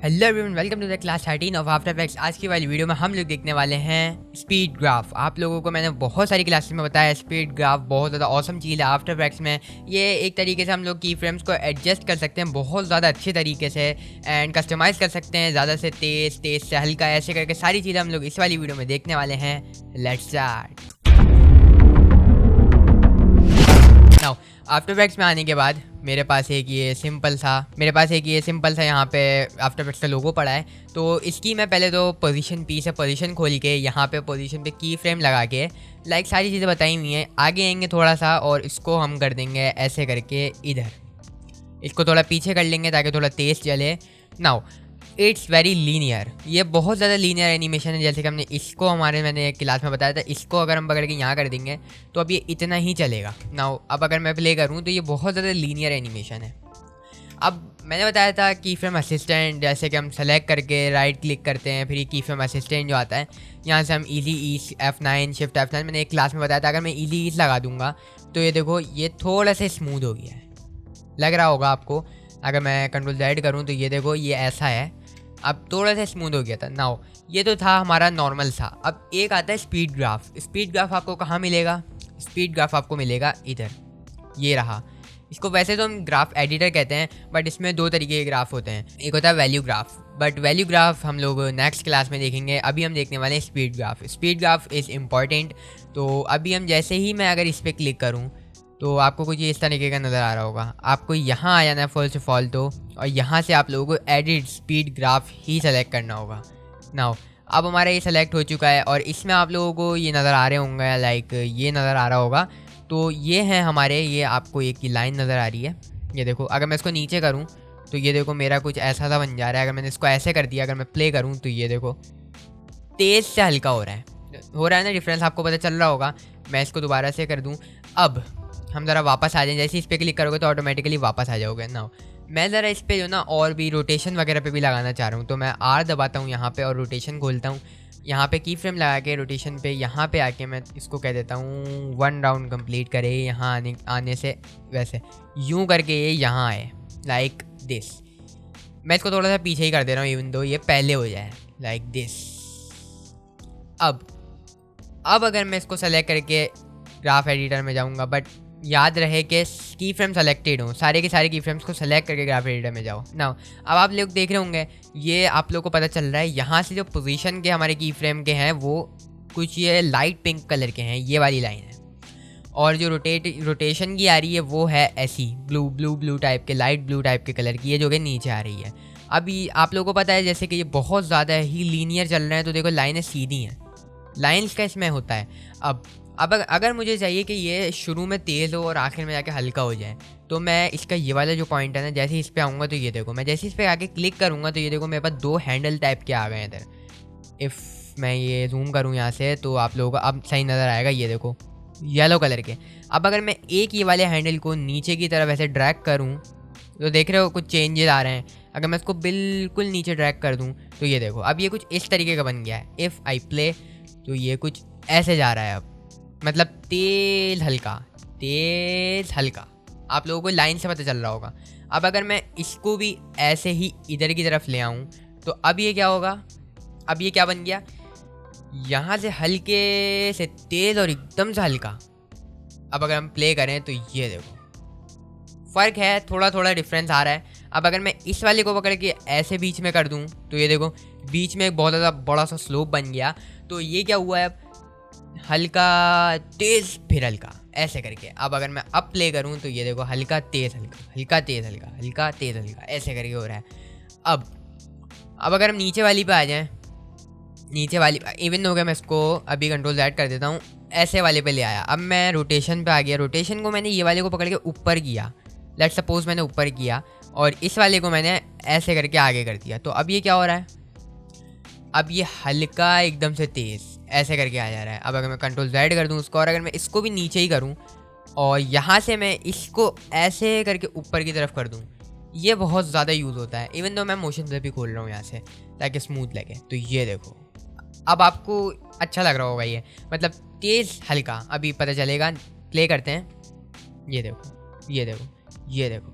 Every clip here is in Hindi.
Hello everyone, welcome to the class 13 of after effects. आज की वाली वीडियो में हम लोग देखने वाले हैं स्पीड ग्राफ। आप लोगों को मैंने बहुत सारी क्लासेस में बताया स्पीड ग्राफ बहुत ज़्यादा ऑसम चीज़ है आफ्टर इफेक्ट्स में। ये एक तरीके से हम लोग की फ्रेम्स को एडजस्ट कर सकते हैं बहुत ज़्यादा अच्छे तरीके से एंड कस्टमाइज़ कर सकते हैं, ज़्यादा से तेज़, तेज़ से हल्का, ऐसे करके सारी चीज़ें हम लोग इस वाली वीडियो में देखने वाले हैं। Let's start now. After effects में आने के बाद मेरे पास एक ये सिंपल सा यहाँ पे आफ्टर इफेक्ट्स का लोगो पड़ा है। तो इसकी मैं पहले तो पोजीशन पी से पोजीशन खोल के यहाँ पे पोजीशन पे की फ्रेम लगा के लाइक सारी चीज़ें बताई हुई हैं। आगे आएंगे थोड़ा सा और इसको हम कर देंगे ऐसे करके इधर, इसको थोड़ा पीछे कर लेंगे ताकि थोड़ा तेज़ चले। नाउ इट्स वेरी लीनियर, ये बहुत ज़्यादा लीनियर एनिमेशन है। जैसे कि हमने इसको मैंने एक क्लास में बताया था, इसको अगर हम पकड़ के यहाँ कर देंगे तो अब ये इतना ही चलेगा। नाउ अब अगर मैं प्ले करूँ तो ये बहुत ज़्यादा लीनियर एनिमेशन है। अब मैंने बताया था की फ्रेम असिस्टेंट, जैसे कि हम सेलेक्ट करके राइट क्लिक करते हैं, फिर ये की फ्रेम असिस्टेंट जो आता है यहाँ से हम easy ease F9 shift F9 मैंने एक क्लास में बताया था। अगर मैं ईजी ईज लगा दूंगा तो ये देखो ये थोड़ा सा स्मूथ हो गया है, लग रहा होगा आपको। अगर मैं कंट्रोल Z करूँ तो ये देखो ये ऐसा है, अब थोड़ा सा स्मूथ हो गया था। नाउ ये तो था हमारा नॉर्मल सा। अब एक आता है स्पीड ग्राफ। स्पीड ग्राफ आपको कहाँ मिलेगा? स्पीड ग्राफ आपको मिलेगा इधर, ये रहा। इसको वैसे तो हम ग्राफ एडिटर कहते हैं, बट इसमें दो तरीके के ग्राफ होते हैं। एक होता है value graph, but value graph हम लोग नेक्स्ट क्लास में देखेंगे। अभी हम देखने वाले हैं speed graph. Speed graph is important. तो अभी हम जैसे ही मैं अगर इस पर क्लिक करूँ तो आपको कुछ इस तरीके का नज़र आ रहा होगा। आपको यहाँ आ जाना है फॉल्स फॉल तो, और यहाँ से आप लोगों को एडिट स्पीड ग्राफ ही सेलेक्ट करना होगा। नाउ अब हमारा ये सेलेक्ट हो चुका है और इसमें आप लोगों को ये नज़र आ रहे होंगे, लाइक ये नज़र आ रहा होगा। तो ये हैं हमारे, ये आपको एक की लाइन नज़र आ रही है, ये देखो। अगर मैं इसको नीचे करूँ तो ये देखो मेरा कुछ ऐसा सा बन जा रहा है। अगर मैंने इसको ऐसे कर दिया, अगर मैं प्ले करूँ तो ये देखो तेज़ से हल्का हो रहा है ना, डिफरेंस आपको पता चल रहा होगा। मैं इसको दोबारा से कर दूँ। अब हम ज़रा वापस आ जाएं, जैसे इस पर क्लिक करोगे तो ऑटोमेटिकली वापस आ जाओगे ना। मैं ज़रा इस पर जो ना और भी रोटेशन वगैरह पे भी लगाना चाह रहा हूँ, तो मैं R दबाता हूँ यहाँ पे और रोटेशन खोलता हूँ। यहाँ पे की फ्रेम लगा के रोटेशन पे यहाँ पे आके मैं इसको कह देता हूँ 1 राउंड कंप्लीट करे। यहाँ आने से वैसे यूँ करके ये यहाँ आए लाइक दिस। मैं इसको थोड़ा सा पीछे ही कर दे रहा हूँ इवन दो ये पहले हो जाए लाइक दिस। अब अगर मैं इसको सेलेक्ट करके ग्राफ एडिटर में जाऊँगा, बट याद रहे कि की फ्रेम सेलेक्टेड हो, सारे के सारे की फ्रेम्स को सेलेक्ट करके ग्राफ एडिटर में जाओ ना। अब आप लोग देख रहे होंगे, ये आप लोग को पता चल रहा है यहाँ से जो पोजीशन के हमारे की फ्रेम के हैं वो कुछ ये लाइट पिंक कलर के हैं, ये वाली लाइन है। और जो रोटेशन की आ रही है वो है ऐसी ब्लू टाइप के, लाइट ब्लू टाइप के कलर की, ये जो कि नीचे आ रही है। अभी आप लोगों को पता है जैसे कि ये बहुत ज़्यादा ही लीनियर चल रहे हैं, तो देखो लाइनें सीधी हैं, लाइन्स का इसमें होता है। अब अगर मुझे चाहिए कि ये शुरू में तेज़ हो और आखिर में जाके हल्का हो जाए, तो मैं इसका ये वाला जो पॉइंट है ना, जैसे इस पर आऊँगा तो ये देखो, मैं जैसे इस पर आके क्लिक करूँगा तो ये देखो मेरे पास 2 हैंडल टाइप के आ गए हैं इधर। इफ़ मैं ये जूम करूँ यहाँ से तो आप लोगों को अब सही नज़र आएगा, ये देखो येलो कलर के। अब अगर मैं एक ये वाले हैंडल को नीचे की तरफ ऐसे ड्रैग करूँ तो देख रहे हो कुछ चेंजेस आ रहे हैं। अगर मैं इसको बिल्कुल नीचे ड्रैग कर दूँ तो ये देखो अब ये कुछ इस तरीके का बन गया है। इफ़ आई प्ले तो ये कुछ ऐसे जा रहा है, अब मतलब तेज़ हल्का आप लोगों को लाइन से पता चल रहा होगा। अब अगर मैं इसको भी ऐसे ही इधर की तरफ ले आऊँ तो अब ये क्या होगा? अब ये क्या बन गया? यहाँ से हल्के से तेज़ और एकदम से हल्का। अब अगर हम प्ले करें तो ये देखो फ़र्क है, थोड़ा थोड़ा डिफरेंस आ रहा है। अब अगर मैं इस वाले को पकड़ के ऐसे बीच में कर दूं तो ये देखो बीच में एक बहुत ज़्यादा बड़ा सा स्लोप बन गया। तो ये क्या हुआ है? अब हल्का तेज़ फिर हल्का ऐसे करके। अब अगर मैं अब प्ले करूं तो ये देखो हल्का तेज़ हल्का, हल्का तेज़ हल्का, हल्का तेज़ हल्का, ऐसे करके हो रहा है। अब अगर हम नीचे वाली पे आ जाएं, नीचे वाली इवन हो गया, मैं इसको अभी कंट्रोल Z कर देता हूँ, ऐसे वाले पे ले आया। अब मैं रोटेशन पे आ गया, रोटेशन को मैंने ये वाले को पकड़ के ऊपर किया, लेट सपोज मैंने ऊपर किया, और इस वाले को मैंने ऐसे करके आगे कर दिया। तो अब ये क्या हो रहा है? अब ये हल्का एकदम से तेज़ ऐसे करके आ जा रहा है। अब अगर मैं कंट्रोल Z कर दूँ उसको, और अगर मैं इसको भी नीचे ही करूँ और यहाँ से मैं इसको ऐसे करके ऊपर की तरफ कर दूँ, ये बहुत ज़्यादा यूज़ होता है। इवन तो मैं मोशन से भी खोल रहा हूँ यहाँ से ताकि स्मूथ लगे। तो ये देखो अब आपको अच्छा लग रहा होगा, ये मतलब तेज़ हल्का अभी पता चलेगा। प्ले करते हैं, ये देखो ये देखो ये देखो।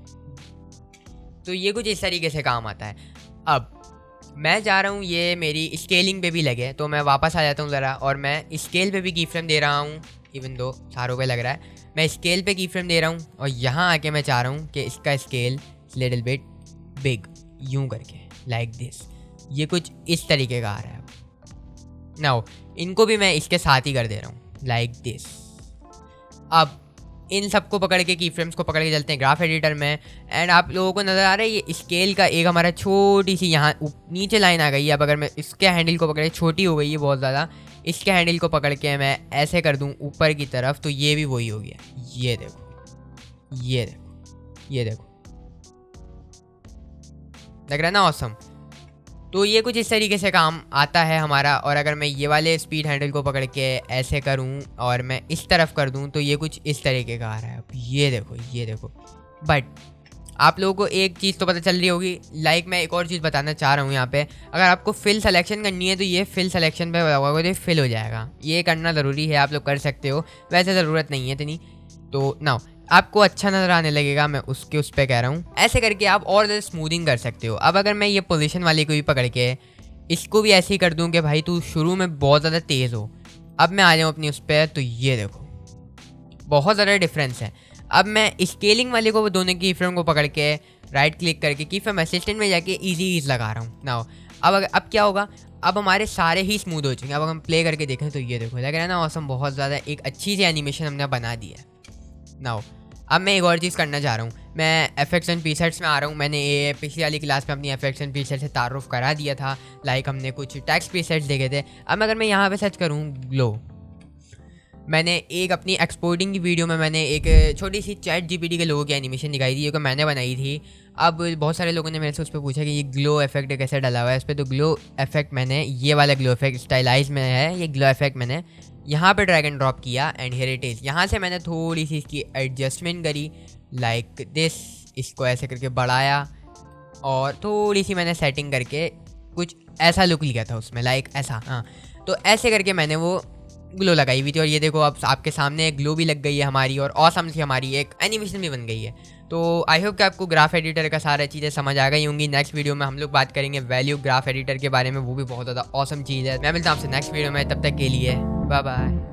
तो ये कुछ इस तरीके से काम आता है। अब मैं जा रहा हूँ ये मेरी स्केलिंग पे भी लगे, तो मैं वापस आ जाता हूँ ज़रा, और मैं स्केल पे भी की फ्रेम दे रहा हूँ। इवन दो सारों पे लग रहा है, मैं स्केल पे की फ्रेम दे रहा हूँ, और यहाँ आके मैं चाह रहा हूँ कि इसका स्केल लिटिल बिट बिग, यूँ करके लाइक दिस। ये कुछ इस तरीके का आ रहा है। नाउ इनको भी मैं इसके साथ ही कर दे रहा हूँ लाइक दिस। अब इन सबको पकड़ के की फ्रेम्स को पकड़ के चलते हैं ग्राफ एडिटर में, एंड आप लोगों को नज़र आ रहा है ये स्केल का एक हमारा छोटी सी यहाँ नीचे लाइन आ गई है। अब अगर मैं इसके हैंडल को पकड़े, छोटी हो गई है बहुत ज़्यादा, इसके हैंडल को पकड़ के मैं ऐसे कर दूँ ऊपर की तरफ, तो ये भी वही हो गया। ये देखो, ये देखो, ये देखो, लग रहा है ना ऑसम। तो ये कुछ इस तरीके से काम आता है हमारा। और अगर मैं ये वाले स्पीड हैंडल को पकड़ के ऐसे करूं और मैं इस तरफ कर दूं, तो ये कुछ इस तरीके का आ रहा है। अब ये देखो, ये देखो। बट आप लोगों को एक चीज़ तो पता चल रही होगी, लाइक मैं एक और चीज़ बताना चाह रहा हूँ यहाँ पे। अगर आपको फिल सिलेक्शन करनी है तो ये फिल सिलेक्शन पे होगा, तो फिल हो जाएगा। ये करना ज़रूरी है, आप लोग कर सकते हो, वैसे ज़रूरत नहीं है इतनी। तो ना आपको अच्छा नज़र आने लगेगा, मैं उस पर कह रहा हूँ। ऐसे करके आप और ज़्यादा स्मूथिंग कर सकते हो। अब अगर मैं ये पोजीशन वाली को भी पकड़ के इसको भी ऐसे ही कर दूँ कि भाई तू शुरू में बहुत ज़्यादा तेज़ हो, अब मैं आ जाऊँ अपनी उस पर, तो ये देखो बहुत ज़्यादा डिफरेंस है। अब मैं स्केलिंग वाले को दोनों की फ्रेम को पकड़ के राइट क्लिक करके की फ्रेम असिस्टेंट में जाके ईज लगा रहा हूँ ना। अब क्या होगा, अब हमारे सारे ही स्मूथ हो चुके हैं। अब हम प्ले करके देखें तो ये देखो, लग रहा है ना ऑसम, बहुत ज़्यादा एक अच्छी सी एनिमेशन हमने बना दी है ना। अब मैं एक और चीज़ करना चाह रहा हूँ, मैं एफेक्ट्स एंड प्रीसेट्स में आ रहा हूँ। मैंने ये पिछली वाली क्लास में अपनी एफेक्ट्स एंड प्रीसेट से तारुफ करा दिया था, लाइक हमने कुछ टेक्स्ट प्रीसेट्स देखे थे। अब अगर मैं यहाँ पे सर्च करूँ ग्लो, मैंने एक अपनी एक्सपोर्टिंग की वीडियो में मैंने एक छोटी सी चैट जीपीटी के लोगों की एनिमेशन दिखाई थी, जो कि मैंने बनाई थी। अब बहुत सारे लोगों ने मेरे से उस पर पूछा कि ये ग्लो इफेक्ट कैसे डाला हुआ है इस पर। तो ग्लो इफेक्ट मैंने, ये वाला ग्लो इफेक्ट स्टाइलाइज में है, ये ग्लो इफेक्ट मैंने यहाँ पे ड्रैग एंड ड्रॉप किया, एंड हियर इट इज़। यहाँ से मैंने थोड़ी सी इसकी एडजस्टमेंट करी लाइक दिस, इसको ऐसे करके बढ़ाया, और थोड़ी सी मैंने सेटिंग करके कुछ ऐसा लुक लिया था उसमें, लाइक ऐसा। हाँ, तो ऐसे करके मैंने वो ग्लो लगाई हुई थी, और ये देखो अब आपके सामने एक ग्लो भी लग गई है हमारी, और ऑसम सी हमारी एक एनिमेशन भी बन गई है। तो आई होप कि आपको ग्राफ एडिटर का सारा चीज़ें समझ आ गई होंगी। नेक्स्ट वीडियो में हम लोग बात करेंगे वैल्यू ग्राफ एडिटर के बारे में, वो भी बहुत ज़्यादा ऑसम चीज़ है। मैं मिलता हूँ आपसे नेक्स्ट वीडियो में, तब तक के लिए बाय बाय।